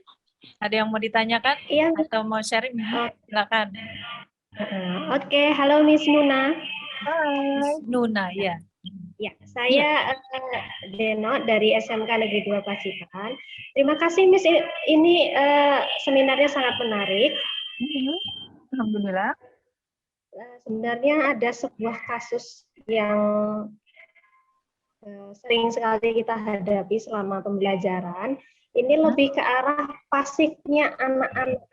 ada yang mau ditanyakan Iya. atau mau sharing? Silakan. Oke, halo Miss Nuna. Miss Nuna, ya. Ya, saya Deno dari SMK Negeri 2 Pacitan. Terima kasih Miss, ini seminarnya sangat menarik. Alhamdulillah. Sebenarnya ada sebuah kasus yang sering sekali kita hadapi selama pembelajaran. Ini lebih ke arah pasifnya anak-anak.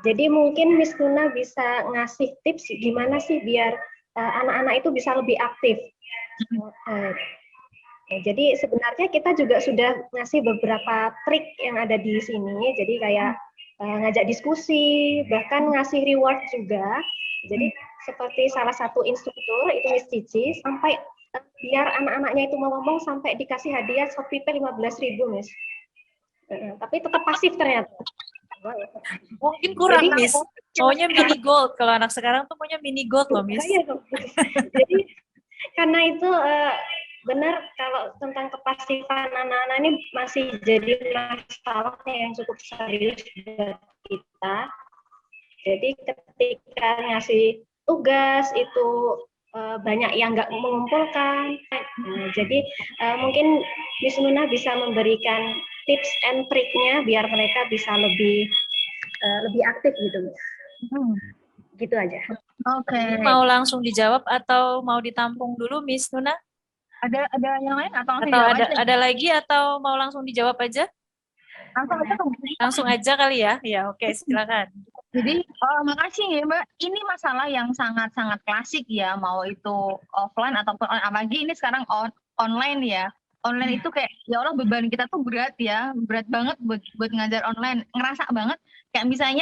Jadi mungkin Miss Nuna bisa ngasih tips gimana sih biar anak-anak itu bisa lebih aktif. Jadi sebenarnya kita juga sudah ngasih beberapa trik yang ada di sini. Jadi kayak ngajak diskusi, bahkan ngasih reward juga. Jadi seperti salah satu instruktur itu Miss Cici, sampai biar anak-anaknya itu mau ngomong sampai dikasih hadiah Shopee Pay 15.000 Miss. Tapi tetap pasif ternyata. Mungkin kurang, Jadi, Miss. Maunya mini gold. Kalau anak sekarang tuh maunya mini gold loh, Miss. Jadi karena itu benar kalau tentang kepasifan anak-anak ini masih jadi masalah yang cukup serius buat kita. Jadi ketika ngasih tugas itu banyak yang nggak mengumpulkan. Jadi mungkin Miss Nuna bisa memberikan tips and triknya biar mereka bisa lebih aktif gitu. Gitu aja. Oke. Mau langsung dijawab atau mau ditampung dulu, Miss Nuna? Ada yang lain atau langsung Atau dijawab aja? ada lagi atau mau langsung dijawab aja? Langsung aja kali ya. Ya, oke, silakan. Jadi, makasih ya Mbak. Ini masalah yang sangat-sangat klasik ya, mau itu offline ataupun apalagi ini sekarang online ya. Online itu kayak ya Allah beban kita tuh berat ya, berat banget buat ngajar online. Ngerasa banget kayak misalnya